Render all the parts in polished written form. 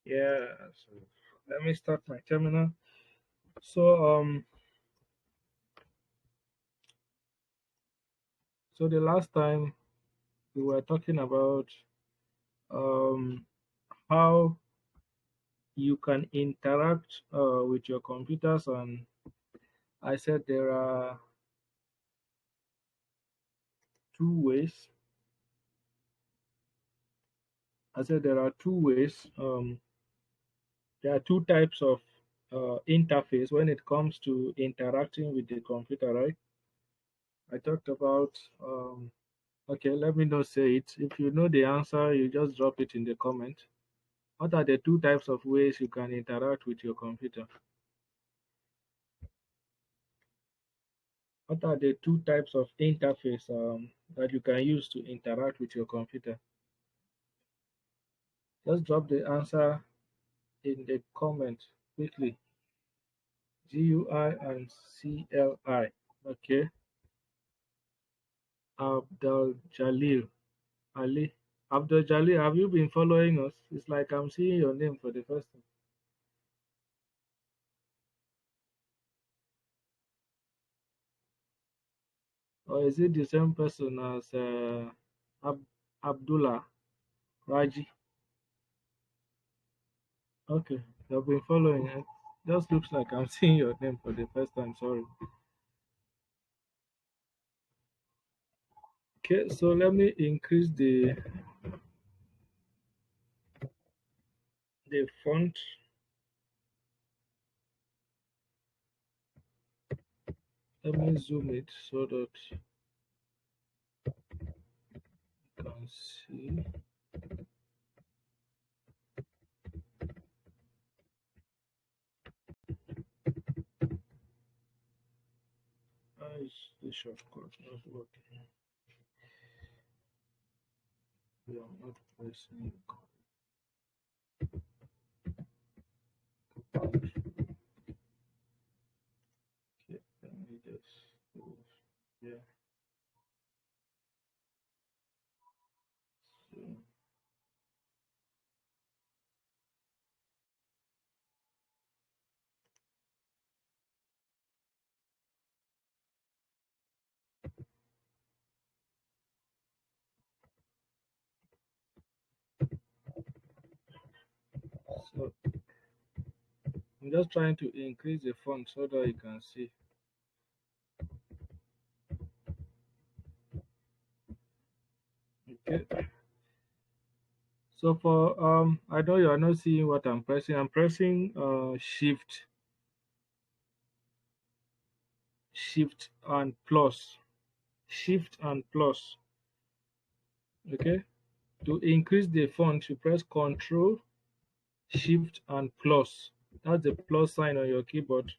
Yeah, so let me start my terminal. So so the last time we were talking about um how you can interact with your computers, and I said there are two ways. I said there are two ways. There are two types of interface when it comes to interacting with the computer, right? I talked about okay, let me not say it. If you know the answer, you just drop it in the comment. What are the two types of ways you can interact with your computer? What are the two types of interface that you can use to interact with your computer? Just drop the answer in the comment quickly. GUI and CLI. Okay. Abdul Jalil Ali. Abdul Jalil, have you been following us? It's like I'm seeing your name for the first time. Or is it the same person as Abdullah Raji? Okay, you've been following it. Just looks like I'm seeing your name for the first time. Sorry. Okay, so let me increase the font. Let me zoom it so that you can see. Why is the shortcut not working? We are not pressing the command. Okay, let me just go here. So, so I'm just trying to increase the font so that you can see. Okay. So for I know you are not seeing what I'm pressing. I'm pressing shift and plus. Shift and plus. Okay. To increase the font, you press Control, Shift and plus. That's the plus sign on your keyboard.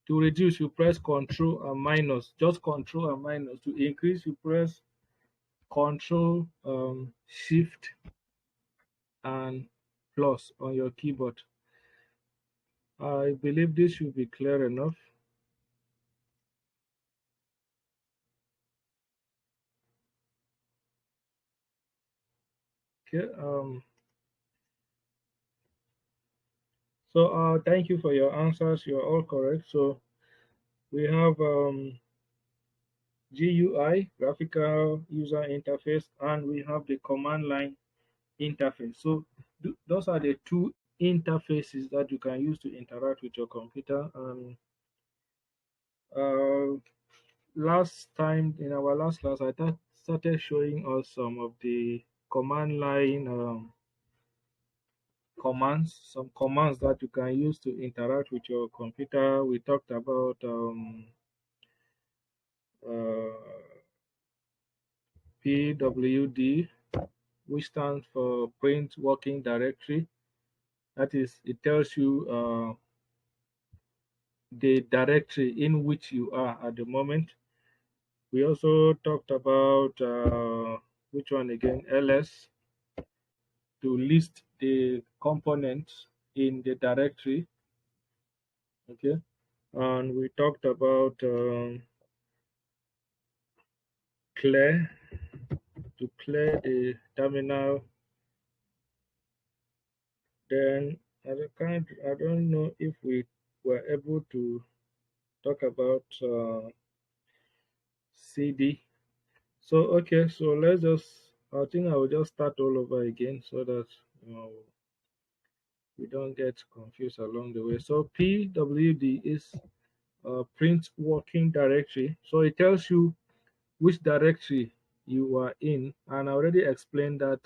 To reduce, you press Control and minus. Just Control and minus. To increase, you press Control, Shift and plus on your keyboard. I believe this should be clear enough. Okay. So thank you for your answers. You're all correct. So we have GUI, graphical user interface, and we have the command line interface. So those are the two interfaces that you can use to interact with your computer. And uh, last time in our last class, I started showing us some of the command line commands, some commands that you can use to interact with your computer. We talked about uh, PWD, which stands for Print Working Directory. That is, it tells you the directory in which you are at the moment. We also talked about which one again? LS, to list the components in the directory. Okay, and we talked about clear, to clear the terminal Then I don't know if we were able to talk about CD. So okay, so let's just. I think I will just start all over again so that you know we don't get confused along the way. So PWD is print working directory. So it tells you which directory you are in, and I already explained that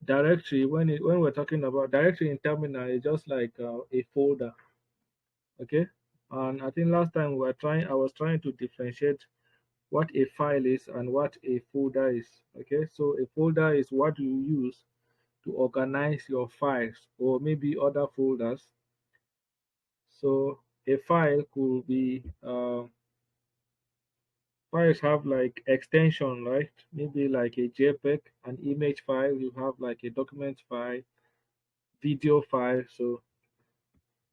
directory when we're talking about directory in terminal is just like a folder. Okay, and I think last time I was trying to differentiate what a file is and what a folder is. Okay, so a folder is what you use to organize your files or maybe other folders. So a file could be files have like extension, right? Maybe like a JPEG, an image file. You have like a document file, video file. So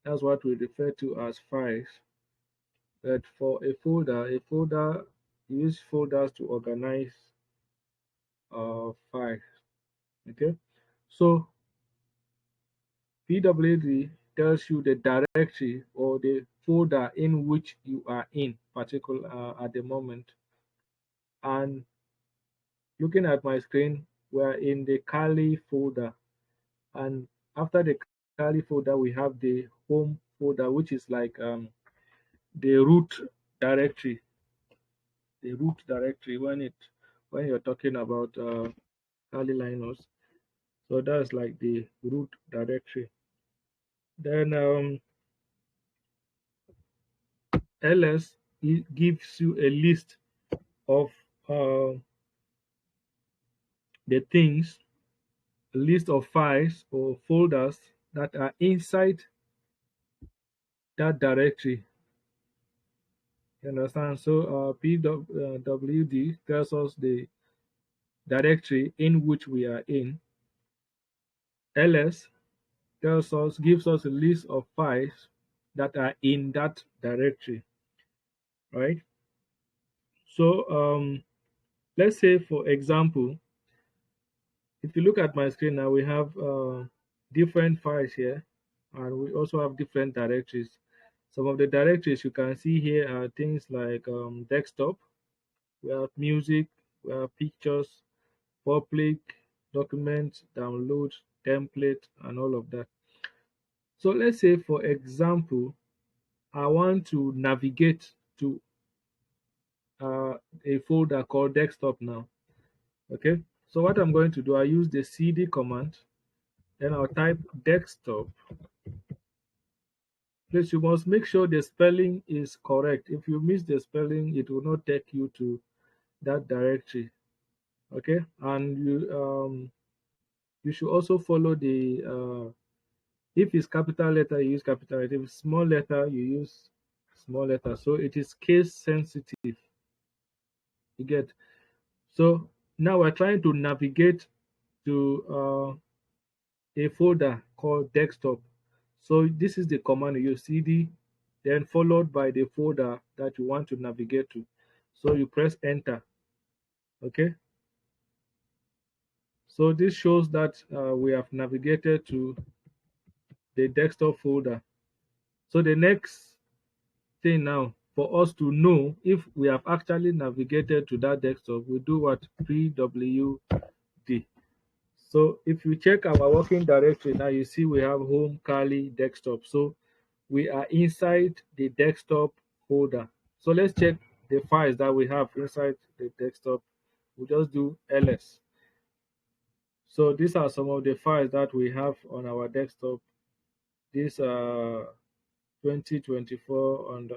that's what we refer to as files. But for a folder you use folders to organize files. Okay, so PWD tells you the directory or the folder in which you are in particular at the moment. And looking at my screen, we're in the Kali folder, and after the Kali folder, we have the home folder, which is like the root directory. The root directory when you're talking about Kali Linux. So that's like the root directory. Then ls gives you a list of uh, the things, a list of files or folders that are inside that directory. You understand? So pwd tells us the directory in which we are in. ls gives us a list of files that are in that directory, right? So let's say, for example, if you look at my screen now, we have different files here, and we also have different directories. Some of the directories you can see here are things like desktop, we have music, we have pictures, public, documents, download, template, and all of that. So let's say, for example, I want to navigate to a folder called desktop now. Okay, so what I'm going to do, I use the cd command, then I'll type desktop. Please, you must make sure the spelling is correct. If you miss the spelling, it will not take you to that directory. Okay, and you should also follow the if it's capital letter, you use capital letter. If it's small letter, you use small letter. So it is case sensitive. You get. So now we're trying to navigate to a folder called desktop. So this is the command you use, cd, then followed by the folder that you want to navigate to. So you press enter. Okay. So this shows that we have navigated to the desktop folder. So the next thing now for us to know if we have actually navigated to that desktop, we do what? PWD. So if you check our working directory now, you see we have home, Kali, desktop. So we are inside the desktop folder. So let's check the files that we have inside the desktop. We just do ls. So these are some of the files that we have on our desktop. These are 2024 on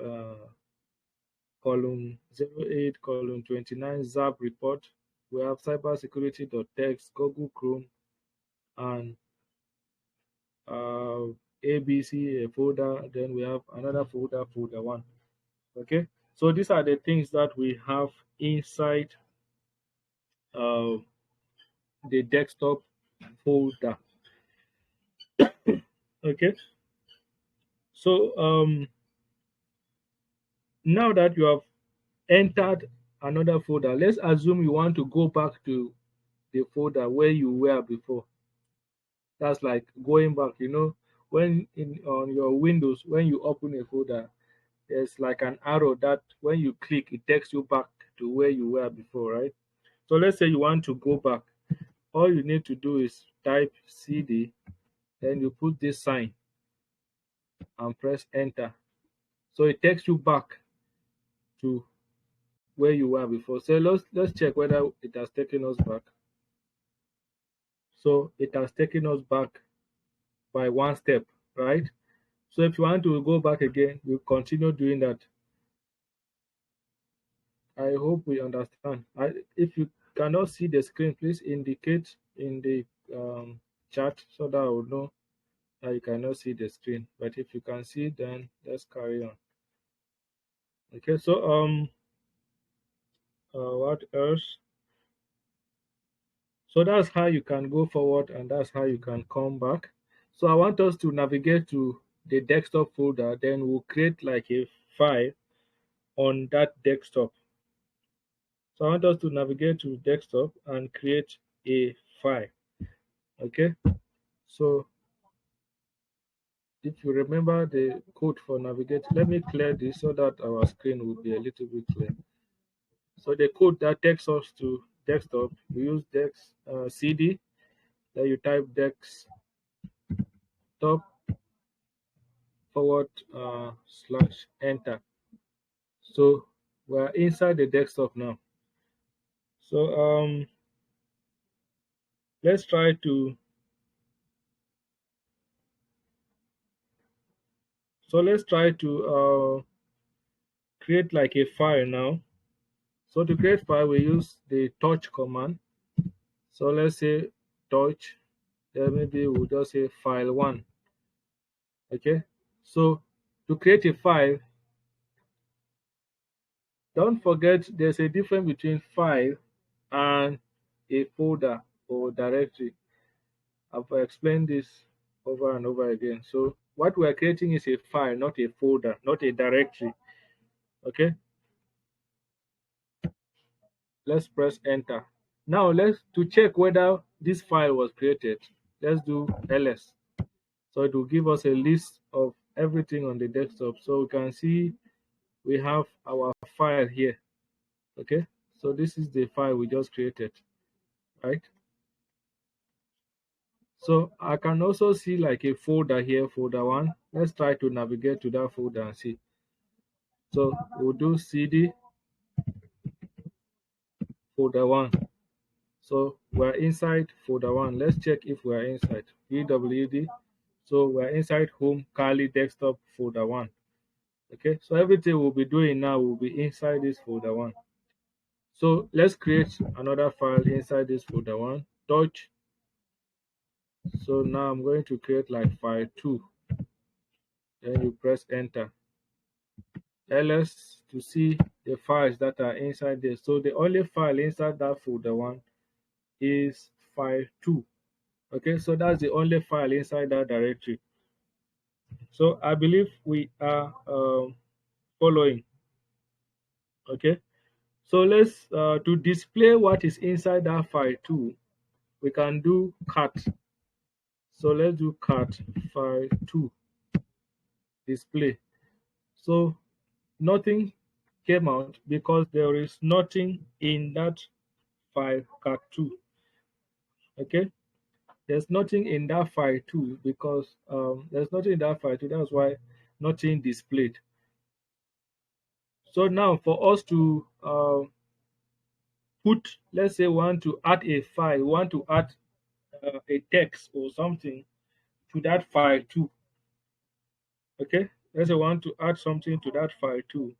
column 08, column 29, ZAP report. We have cybersecurity.txt, Google Chrome, and ABC, a folder. Then we have another folder, folder one. Okay, so these are the things that we have inside uh, the desktop folder. Okay, so now that you have entered another folder, let's assume you want to go back to the folder where you were before. That's like going back. When in on your Windows, when you open a folder, there's like an arrow that when you click, it takes you back to where you were before, right? So let's say you want to go back. All you need to do is type CD, then you put this sign and press enter. So it takes you back to where you were before. So let's check whether it has taken us back. So it has taken us back by one step, right? So if you want to go back again, you continue doing that. I hope we understand. If you cannot see the screen, please indicate in the chat so that I will know that you cannot see the screen. But if you can see, then let's carry on. Okay, so what else? So that's how you can go forward and that's how you can come back. So I want us to navigate to the desktop folder, then we'll create like a file on that desktop. So I want us to navigate to desktop and create a file. Okay. So if you remember the code for navigate, let me clear this so that our screen will be a little bit clear. So the code that takes us to desktop, we use CD, then you type desktop forward slash enter. So we're inside the desktop now. So let's try to create like a file now. So to create file, we use the touch command. So let's say touch, then maybe we'll just say file one. Okay. So to create a file, don't forget there's a difference between file and a folder or directory. I've explained this over and over again. So what we're creating is a file, not a folder, not a directory. Okay. Let's press enter. Now let's to check whether this file was created. Let's do ls. So it will give us a list of everything on the desktop. So we can see we have our file here. Okay. So this is the file we just created, right? So I can also see like a folder here, folder one. Let's try to navigate to that folder and see. So we'll do CD folder one. So we're inside folder one. Let's check if we're inside PWD. So we're inside home Kali desktop folder one. Okay, so everything we'll be doing now will be inside this folder one. So let's create another file inside this folder one. Touch. So now I'm going to create like file two. Then you press enter. ls to see the files that are inside there. So the only file inside that folder one is file two. Okay, so that's the only file inside that directory. So I believe we are following. Okay, so let's to display what is inside that file two, we can do cat. So let's do cat file two display. So nothing came out because there is nothing in that file cat two. Okay, there's nothing in that file two because there's nothing in that file two. That's why nothing displayed. So now for us to put, let's say we want to add a file, we want to add a text or something to that file too. Okay, let's say we want to add something to that file too.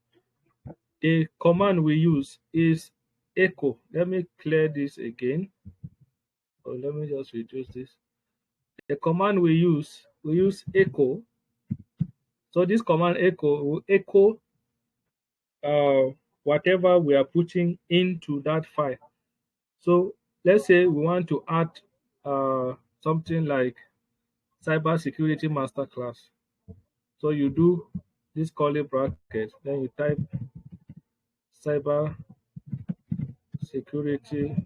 The command we use is echo. Let me clear this again. Or let me just reduce this. The command we use echo. So this command echo will echo whatever we are putting into that file. So let's say we want to add something like Cybersecurity Masterclass. So you do this curly bracket, then you type Cybersecurity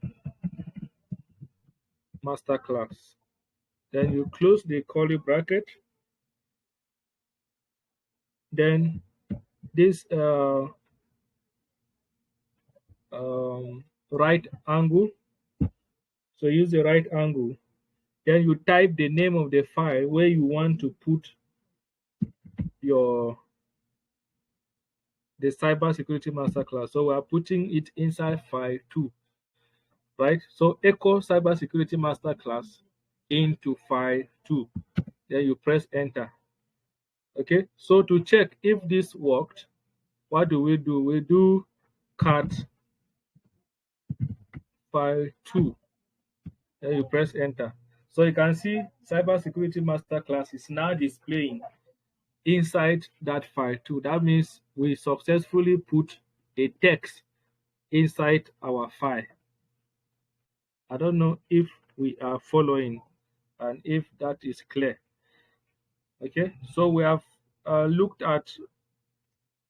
Masterclass. Then you close the curly bracket. Then this right angle. So use the right angle. Then you type the name of the file where you want to put your the cybersecurity masterclass. So we are putting it inside file 2, right? So echo cybersecurity masterclass into file 2. Then you press enter. Okay. So to check if this worked, what do? We do cat file 2. Then you press enter. So you can see cybersecurity masterclass is now displaying inside that file 2. That means we successfully put a text inside our file. I don't know if we are following and if that is clear. Okay, so we have looked at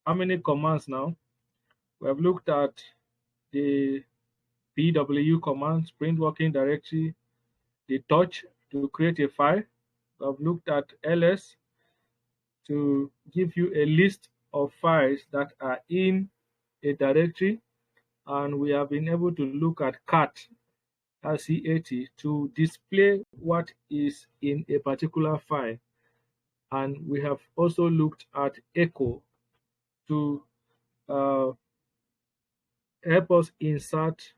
how many commands now. We have looked at the PW command, sprint working directory, the touch to create a file. We have looked at ls to give you a list of files that are in a directory, and we have been able to look at cat RCAT to display what is in a particular file. And we have also looked at echo to uh, help us insert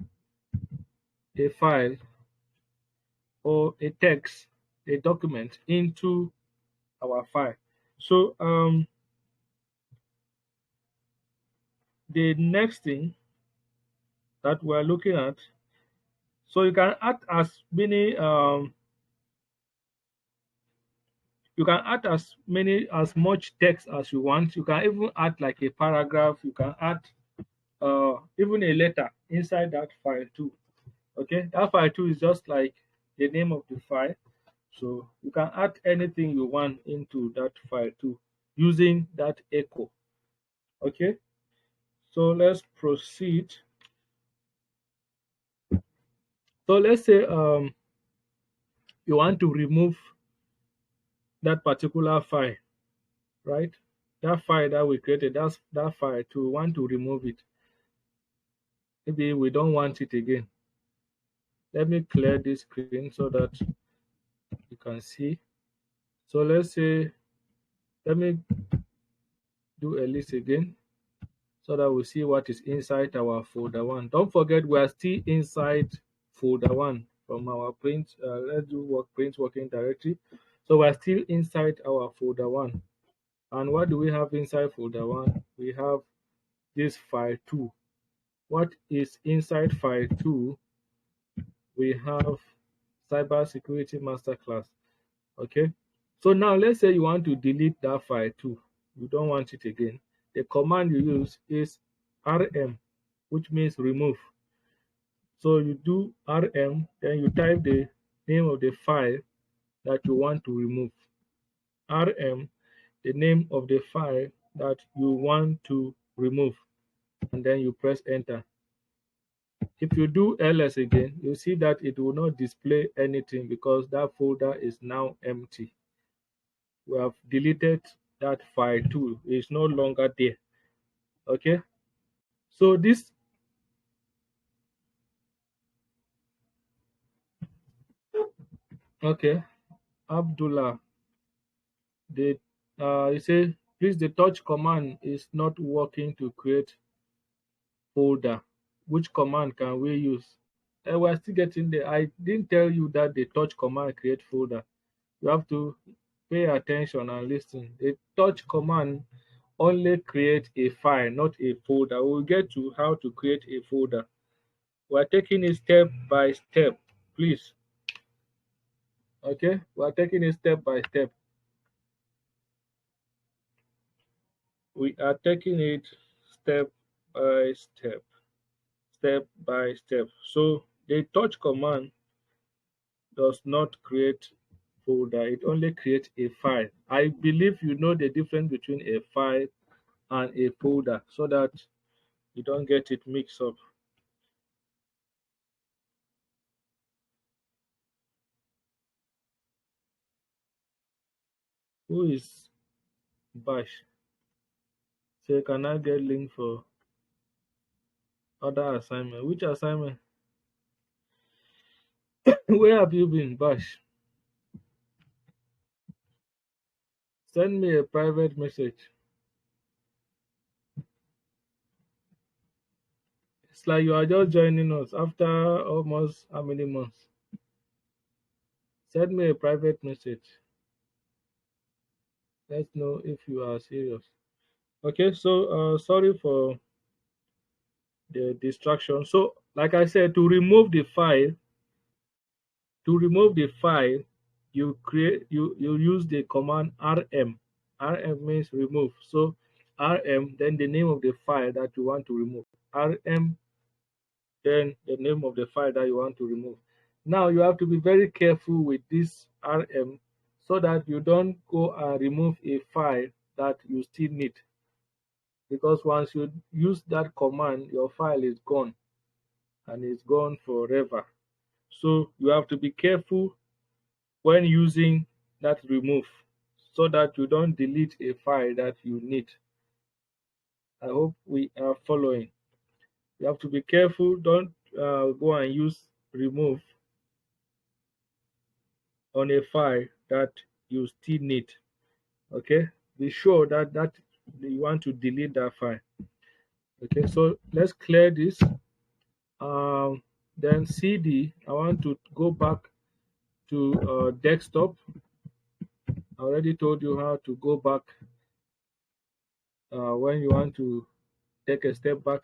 a file or a text, a document into our file. So the next thing that we're looking at, so you can add as many you can add as much text as you want. You can even add like a paragraph. You can add even a letter inside that file too. Okay, that file too is just like the name of the file. So you can add anything you want into that file too using that echo. Okay, so let's proceed. So let's say you want to remove that particular file, right? That file that we created, that's that file too. We want to remove it. Maybe we don't want it again. Let me clear this screen so that you can see. So let's say, let me do a list again so that we see what is inside our folder 1. Don't forget we are still inside folder 1 from our print. Let's do print working directory. So we're still inside our folder 1. And what do we have inside folder 1? We have this file 2. What is inside file 2? We have cybersecurity masterclass. Okay, so now let's say you want to delete that file too. You don't want it again. The command you use is rm, which means remove. So you do rm, then you type the name of the file that you want to remove. Rm, the name of the file that you want to remove, and then you press enter. If you do ls again, you see that it will not display anything because that folder is now empty. We have deleted that file too. It's no longer there. Okay, so this okay, Abdullah, the you say please, the touch command is not working to create folder. Which command can we use? We're still getting there. I didn't tell you that the touch command create folder. You have to pay attention and listen. The touch command only create a file, not a folder. We'll get to how to create a folder. We're taking it step by step, please. Okay, we're taking it step by step. We are taking it step by step, step by step. So the touch command does not create folder, it only creates a file. I believe you know the difference between a file and a folder so that you don't get it mixed up. Who is Bash? Say, can I get link for other assignment? Which assignment? Where have you been, Bash? Send me a private message. It's like you are just joining us after almost how many months? Send me a private message. Let's know if you are serious. Okay, so sorry for the distraction. So, like I said, to remove the file, you use the command rm. Rm means remove. So rm, then the name of the file that you want to remove. Rm, then the name of the file that you want to remove. Now you have to be very careful with this rm so that you don't go and remove a file that you still need, because once you use that command, your file is gone and it's gone forever. So you have to be careful when using that remove so that you don't delete a file that you need. I hope we are following. You have to be careful. Don't go and use remove on a file that you still need. Okay, be sure that you want to delete that file. Okay, so let's clear this. Then cd, I want to go back to desktop. I already told you how to go back when you want to take a step back.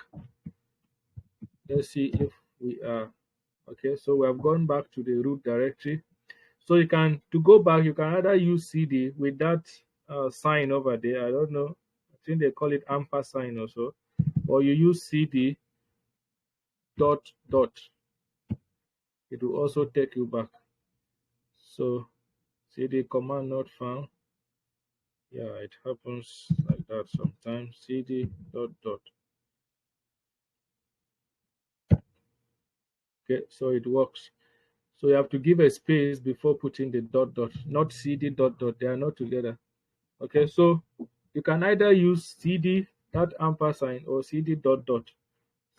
Let's see if we are okay. So we have gone back to the root directory. So to go back, you can either use cd with that sign over there. I don't know, I think they call it ampersand or so, or you use cd dot dot. It will also take you back. So cd command not found. Yeah, it happens like that sometimes. Cd dot dot. Okay, so it works. So you have to give a space before putting the dot dot, not cd dot dot. They are not together. Okay, so you can either use cd that ampersand or cd dot dot.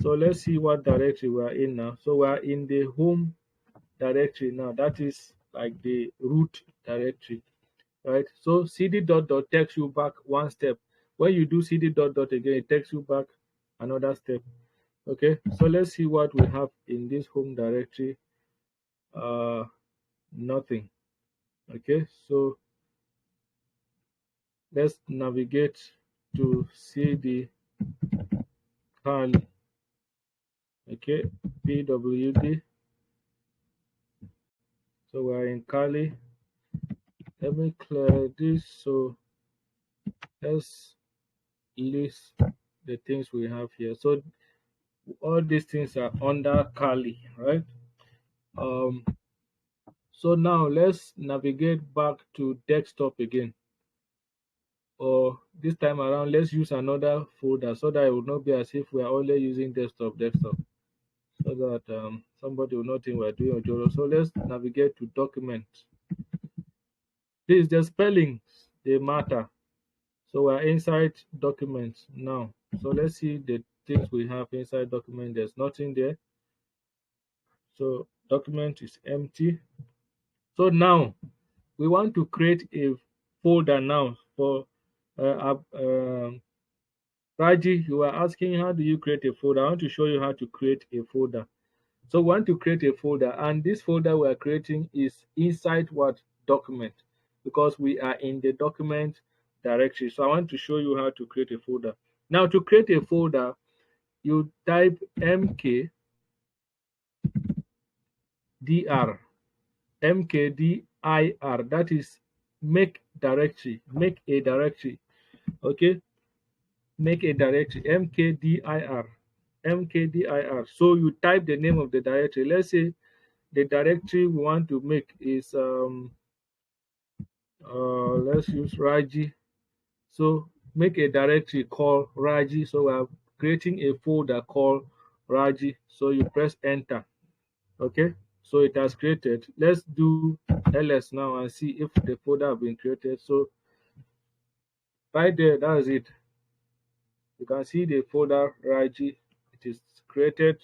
So let's see what directory we are in now. So we are in the home directory now. That is like the root directory, right? So cd dot dot takes you back one step. When you do cd dot dot again, it takes you back another step. Okay, so let's see what we have in this home directory. Nothing. Okay, so let's navigate to cd Kali. Okay, pwd. So we're in Kali. Let me clear this. So let's list the things we have here. So all these things are under Kali, right? So now let's navigate back to desktop again. Or this time around, let's use another folder so that it will not be as if we are only using desktop, so that somebody will not think we're doing Ojoro. So let's navigate to documents. Please, the spellings, they matter. So we're inside documents now. So let's see the things we have inside document. There's nothing there. So document is empty. So now we want to create a folder now for Raji. You are asking how do you create a folder? I want to show you how to create a folder. So we want to create a folder, and this folder we are creating is inside what document, because we are in the document directory. So I want to show you how to create a folder. Now to create a folder, you type mkdir, mkdir, that is make directory, make a directory. Okay, make a directory, mkdir. So you type the name of the directory. Let's say the directory we want to make is let's use Raji. So make a directory called Raji. So we're creating a folder called Raji. So you press enter. Okay, so it has created. Let's do ls now and see if the folder has been created. So Right there, that's it. You can see the folder Raji. It is created.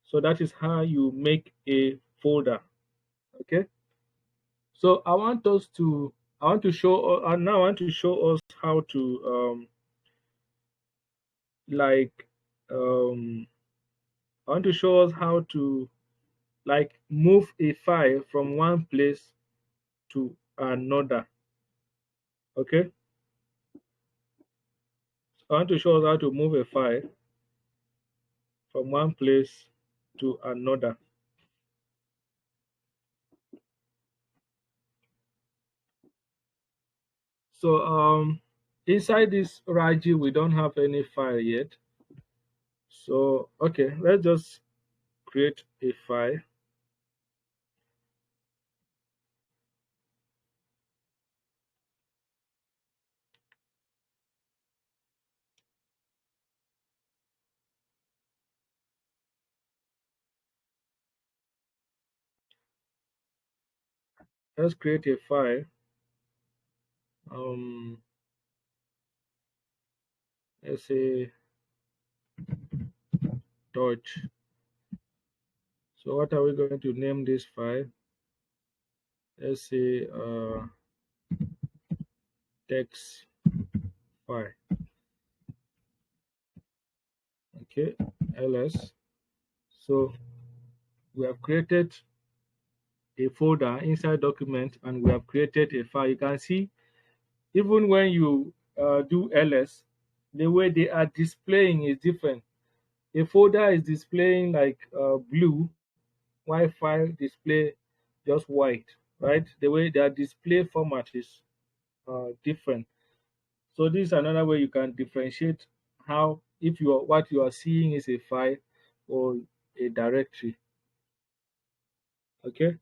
So that is how you make a folder. Okay. So I want to show now I want to show us how to like um I want to show us how to like move a file from one place to another. Okay. So I want to show us how to move a file from one place to another. So inside this Raji we don't have any file yet. So okay, let's just create a file. Let's create a file. Um, let's say touch. So what are we going to name this file? Let's say text file. Okay, ls. So we have created a folder inside document and we have created a file. You can see even when you do ls, the way they are displaying is different. A folder is displaying like blue, while file display just white, right? The way their display format is different. So this is another way you can differentiate how if you are what you are seeing is a file or a directory. Okay.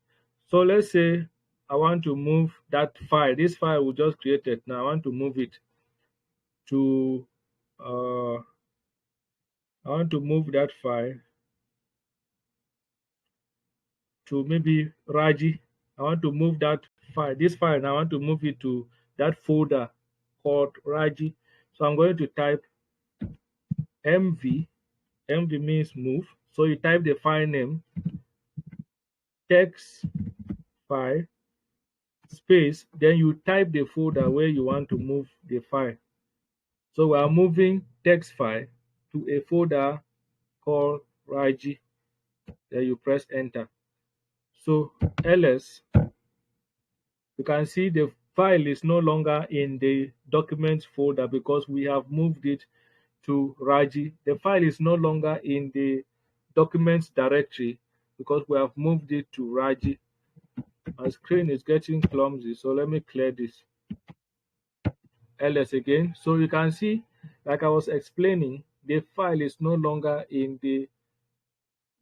So let's say I want to move that file. This file we just created. Now I want to move it to I want to move that file to maybe Raji. I want to move that file, this file, and I want to move it to that folder called Raji. So I'm going to type MV. MV means move. So you type the file name, text file, space, then you type the folder where you want to move the file. So we are moving text file to a folder called Raji. Then you press enter. So ls, you can see the file is no longer in the documents folder because we have moved it to Raji. The file is no longer in the documents directory because we have moved it to Raji. My screen is getting clumsy, so let me clear this. ls again. So you can see, like I was explaining, the file is no longer in the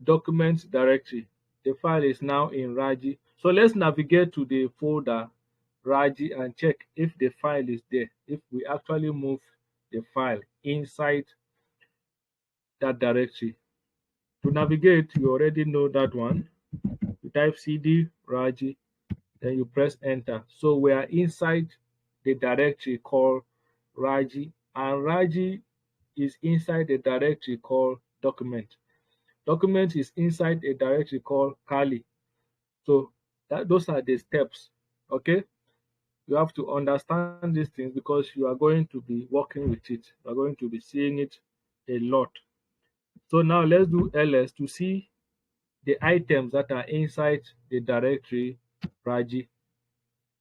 documents directory. The file is now in Raji. So let's navigate to the folder Raji and check if the file is there, if we actually move the file inside that directory. To navigate, you already know that one. You type cd Raji, then you press enter. So we are inside the directory called Raji, and Raji is inside the directory called document. Document is inside a directory called Kali. So those are the steps. Okay, you have to understand these things because you are going to be working with it. You are going to be seeing it a lot. So now let's do ls to see the items that are inside the directory Raji.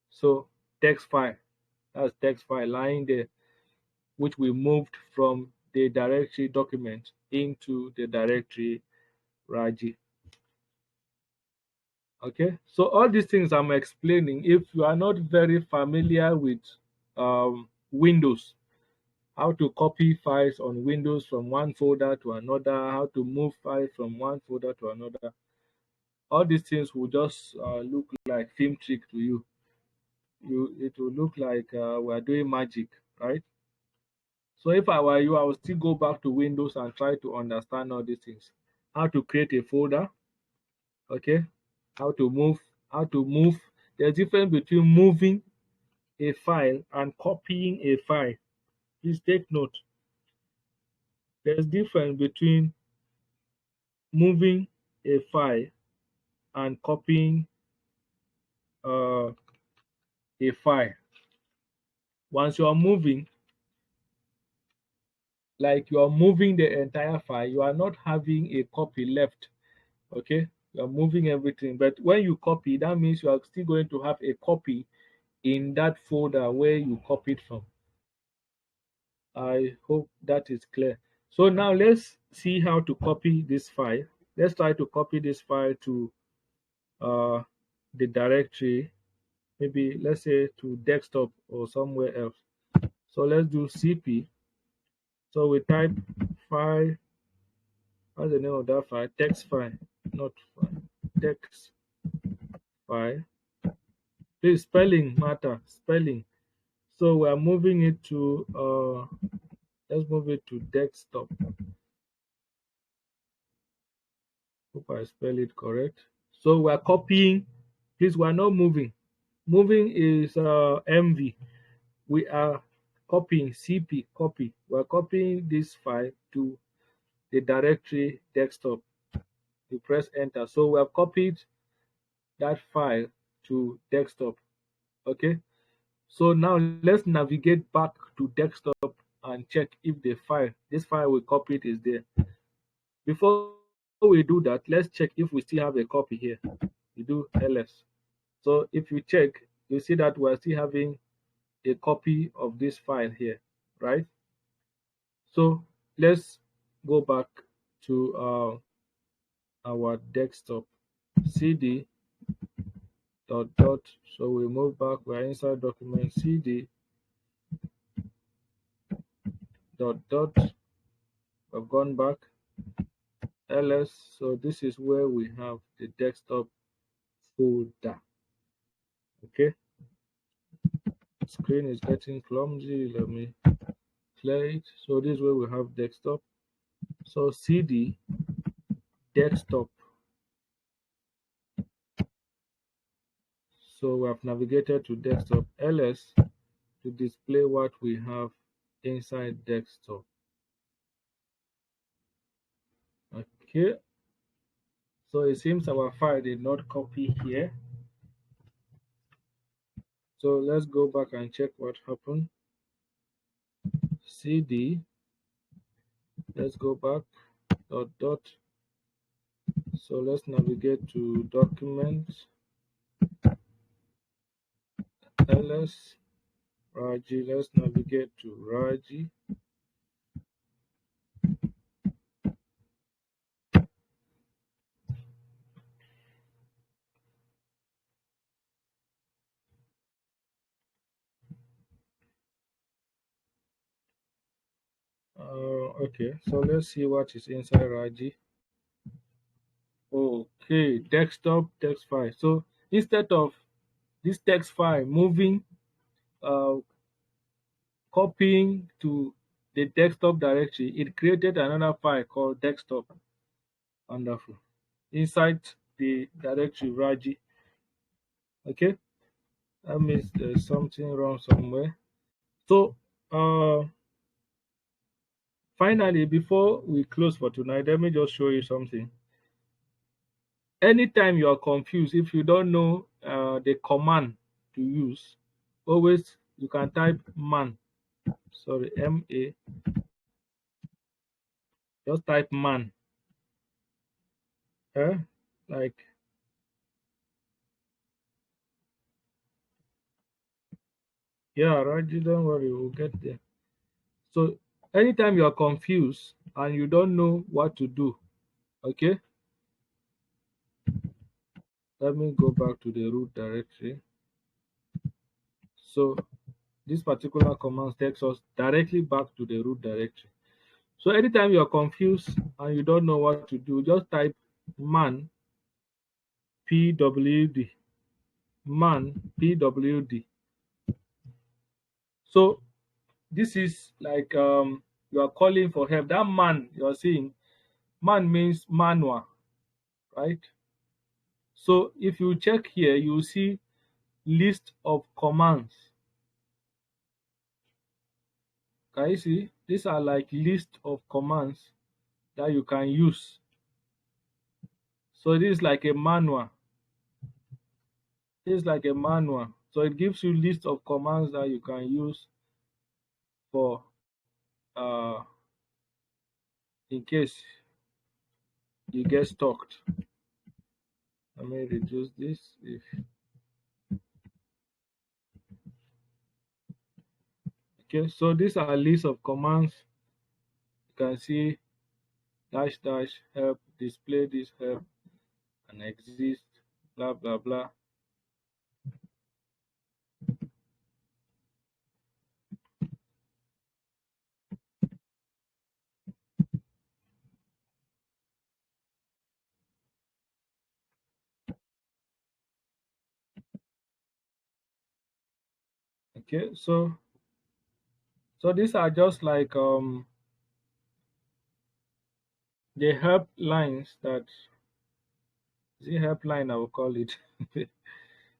So text file, that's text file lying there, which we moved from the directory document into the directory Raji. Okay, so all these things I'm explaining, if you are not very familiar with Windows, how to copy files on Windows from one folder to another, how to move files from one folder to another, all these things will just look like film trick to you. It will look like we are doing magic, right? So if I were you, I would still go back to Windows and try to understand all these things. How to create a folder, okay? How to move, how to move. There's difference between moving a file and copying a file. Please take note. There's difference between moving a file and copying uh, a file. Once you are moving, like you are moving the entire file, you are not having a copy left. Okay, you are moving everything. But when you copy, that means you are still going to have a copy in that folder where you copied from. I hope that is clear. So now let's see how to copy this file. Let's try to copy this file to uh, the directory, maybe let's say to desktop or somewhere else. So let's do cp. So we type file. What's the name of that file? Text file, not file. Text file. Please, spelling matter. Spelling. So we are moving it to let's move it to desktop. Hope I spell it correct. So we are copying. Please, we are not moving. Moving is MV. We are copying CP copy. We are copying this file to the directory desktop. You press enter. So we have copied that file to desktop. Okay. So now let's navigate back to desktop and check if this file we copied is there. Before we do that, let's check if we still have a copy here. We do ls. So if you check, you see that we're still having a copy of this file here, right? So let's go back to our desktop. Cd dot dot. So we move back. We're inside document. Cd dot dot. We've gone back. ls. So this is where we have the desktop folder. Okay. Screen is getting clumsy. Let me clear it. So this is where we have desktop. So cd desktop. So we have navigated to desktop. ls to display what we have inside desktop. Okay. So it seems our file did not copy here. So let's go back and check what happened. cd, let's go back, dot dot. So let's navigate to documents, ls, Raji, let's navigate to Raji. Okay, so let's see what is inside Raji. Okay, desktop text file. So instead of this text file moving, uh, copying to the desktop directory, it created another file called desktop. Wonderful. Inside the directory Raji. Okay, that means there's something wrong somewhere. So finally, before we close for tonight, let me just show you something. Anytime you are confused, if you don't know the command to use, always you can type man. Sorry, MA. Just type man. Like, yeah, Raji, don't worry, we'll get there. So anytime you are confused and you don't know what to do, okay, let me go back to the root directory. So this particular command takes us directly back to the root directory. So anytime you are confused and you don't know what to do, just type man pwd, man pwd. So this is like you are calling for help. That man you are seeing, man means manual, right? So if you check here, you will see list of commands. Can you see? These are like list of commands that you can use. So this is like a manual. This is like a manual. So it gives you list of commands that you can use for uh in case you get stuck. Let me reduce this. If okay, so these are a list of commands. You can see dash dash help, display this help, and exist, blah blah blah. Okay, so these are just like the help lines that the helpline I will call it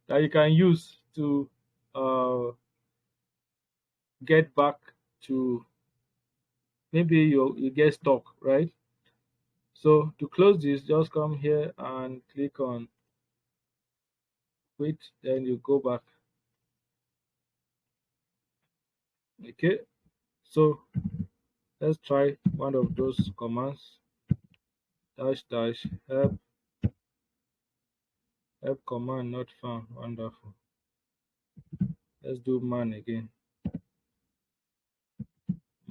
that you can use to uh get back to maybe you get stuck, right? So to close this, just come here and click on quit, then you go back. Okay, so let's try one of those commands. Dash dash help command not found. Wonderful. Let's do man again.